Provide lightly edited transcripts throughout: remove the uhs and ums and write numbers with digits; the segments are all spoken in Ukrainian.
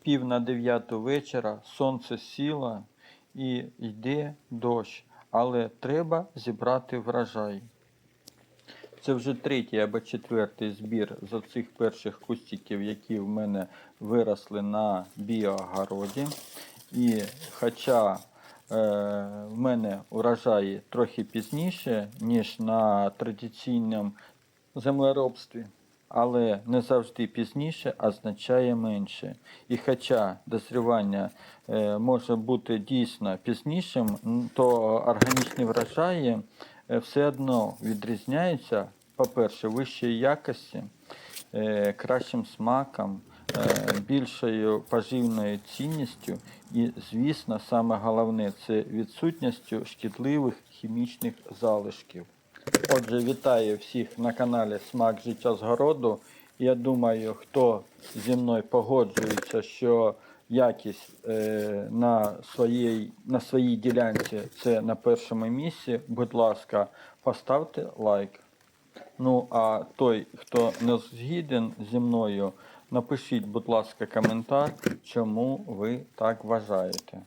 8:50 вечора, сонце сіло і йде дощ, але треба зібрати врожай. Це вже третій або четвертий збір з оцих перших кустиків, які в мене виросли на біогороді. І хоча в мене урожаї трохи пізніше, ніж на традиційному землеробстві, але не завжди пізніше означає менше. І хоча дозрівання може бути дійсно пізнішим, то органічні врожаї все одно відрізняються, по-перше, вищою якості, кращим смаком, більшою поживною цінністю і, звісно, саме головне – це відсутністю шкідливих хімічних залишків. Отже, вітаю всіх на каналі Смак життя з городу. Я думаю, хто зі мною погоджується, що якість на своїй ділянці це на першому місці, будь ласка, поставте лайк. Ну, а той, хто не згіден зі мною, напишіть, будь ласка, коментар, чому ви так вважаєте.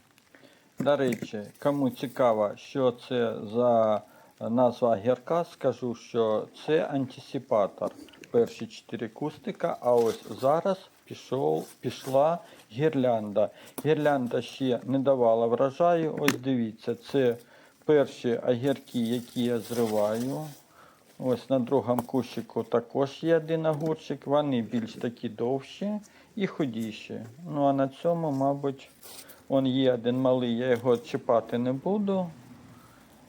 До речі, кому цікаво, що це за назва огірка, скажу, що це антисипатор. Перші 4 кустика, а ось зараз пішла гірлянда. Гірлянда ще не давала врожаю. Ось дивіться, це перші огірки, які я зриваю. Ось на другому кущику також є один огурчик. Вони більш такі довші і худіші. Ну а на цьому, мабуть, он є один малий, я його чіпати не буду.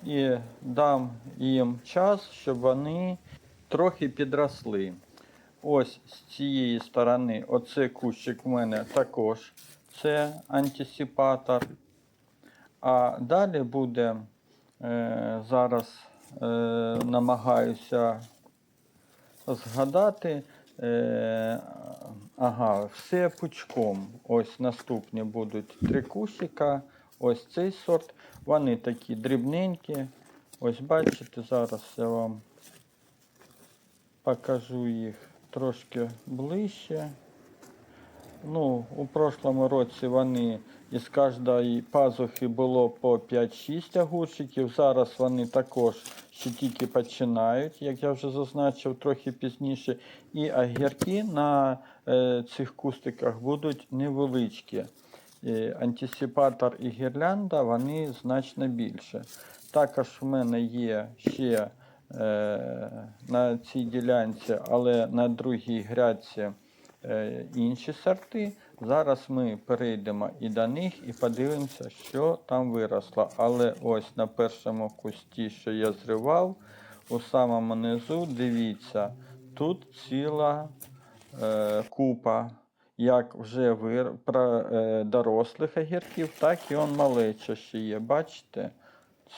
І дам їм час, щоб вони трохи підросли. Ось з цієї сторони, оцей кущик в мене також це антисипатор. А далі буде, зараз намагаюся згадати, все пучком. Ось наступні будуть 3 кущика. Ось цей сорт. Вони такі дрібненькі. Ось бачите, зараз я вам покажу їх трошки ближче. Ну, у прошлому році вони із кожної пазухи було по 5-6 огурчиків. Зараз вони також ще тільки починають, як я вже зазначив, трохи пізніше. І огірки на цих кустиках будуть невеличкі. Антисипатор і гірлянда, вони значно більше. Також в мене є ще на цій ділянці, але на другій грядці, інші сорти. Зараз ми перейдемо і до них, і подивимося, що там виросло. Але ось на першому кусті, що я зривав, у самому низу, дивіться, тут ціла купа як вже дорослих огірків, так і малеча ще є. Бачите?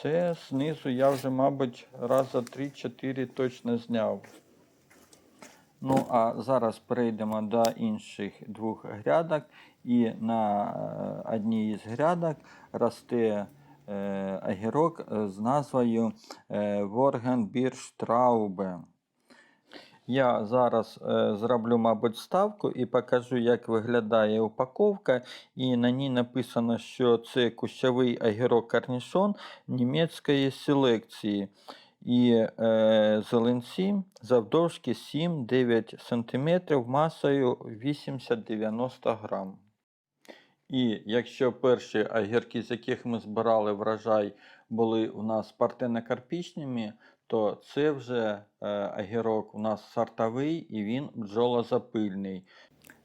Це знизу я вже, мабуть, раза 3-4 точно зняв. Ну, а зараз перейдемо до інших 2 грядок. І на одній із грядок росте огірок з назвою Воргенбірштраубе. Я зараз зроблю, мабуть, вставку і покажу, як виглядає упаковка. І на ній написано, що це кущовий огірок корнішон німецької селекції. І зеленці завдовжки 7-9 см, масою 80-90 грам. І якщо перші огірки, з яких ми збирали врожай, були у нас партенокарпічними, то це вже огірок у нас сортовий і він бджолозапильний.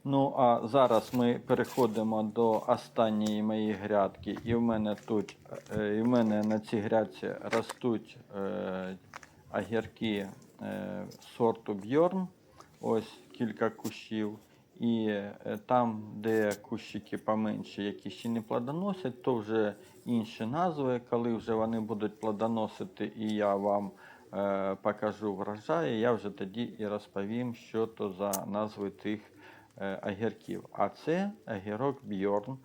Ну, а зараз ми переходимо до останньої моєї грядки. І в мене на цій грядці ростуть огірки сорту Бьорн. Ось кілька кущів. І там, де кущики поменші, які ще не плодоносять, то вже інші назви. Коли вже вони будуть плодоносити і я вам покажу врожаї, я вже тоді і розповім, що то за назви тих огірків. А це огірок Бьорн.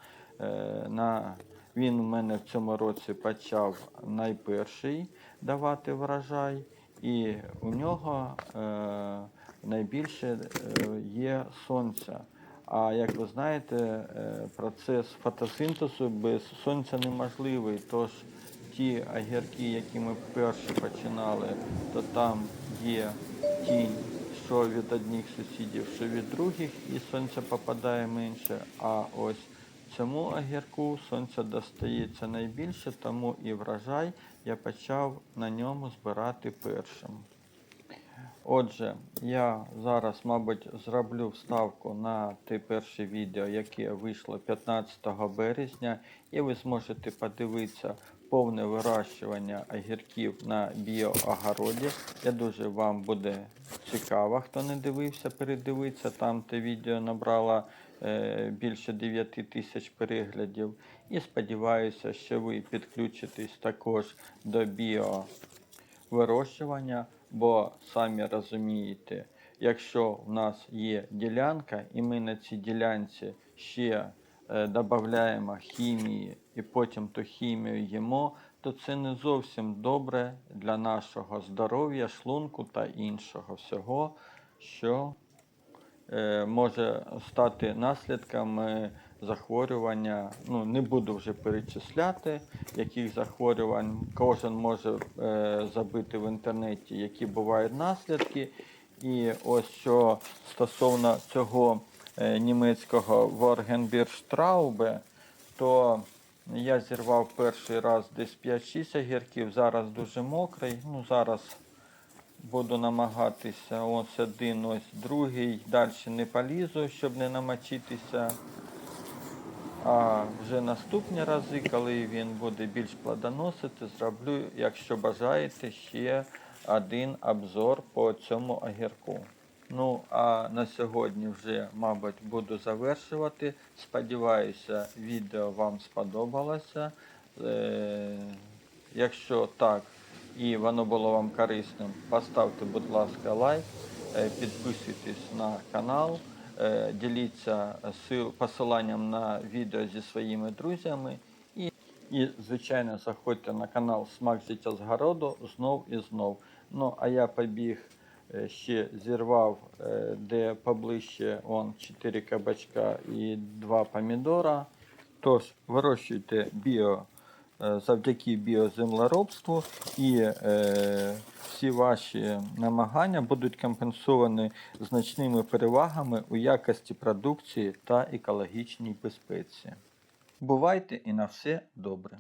Він у мене в цьому році почав найперший давати врожай. І у нього найбільше є сонця. А як ви знаєте, процес фотосинтезу без сонця неможливий. Тож ті огірки, які ми перші починали, то там є тінь, що від одних сусідів, що від других, і сонце попадає менше. А ось цьому огірку сонця достається найбільше, тому і врожай я почав на ньому збирати першим. Отже, я зараз, мабуть, зроблю вставку на те перше відео, яке вийшло 15 березня, і ви зможете подивитися повне вирощування огірків на біоогороді. Я дуже вам буде цікаво, хто не дивився, передивитися. Там те відео набрало більше 9 тисяч переглядів. І сподіваюся, що ви підключитесь також до вирощування, бо самі розумієте, якщо в нас є ділянка і ми на цій ділянці ще додаємо хімії і потім ту хімію їмо, то це не зовсім добре для нашого здоров'я, шлунку та іншого всього, що може стати наслідками захворювання. Ну, не буду вже перечисляти, яких захворювань. Кожен може забити в інтернеті, які бувають наслідки. І ось що стосовно цього німецького Варгенбірштраубе, то я зірвав перший раз десь 5-6 огірків, зараз дуже мокрий. Ну, зараз буду намагатися, ось один, ось другий, далі не полізу, щоб не намочитися. А вже наступні рази, коли він буде більш плодоносити, зроблю, якщо бажаєте, ще один обзор по цьому огірку. Ну, а на сьогодні вже, мабуть, буду завершувати. Сподіваюся, відео вам сподобалося. Якщо так, і воно було вам корисним, поставте, будь ласка, лайк, підписуйтесь на канал, діліться посиланням на відео зі своїми друзями. І, звичайно, заходьте на канал Смак життя з городу знов і знов. Ну, а я побіг, ще зірвав, де поближче 4 кабачка і 2 помідора. Тож, вирощуйте завдяки біоземлеробству, і всі ваші намагання будуть компенсовані значними перевагами у якості продукції та екологічній безпеці. Бувайте і на все добре!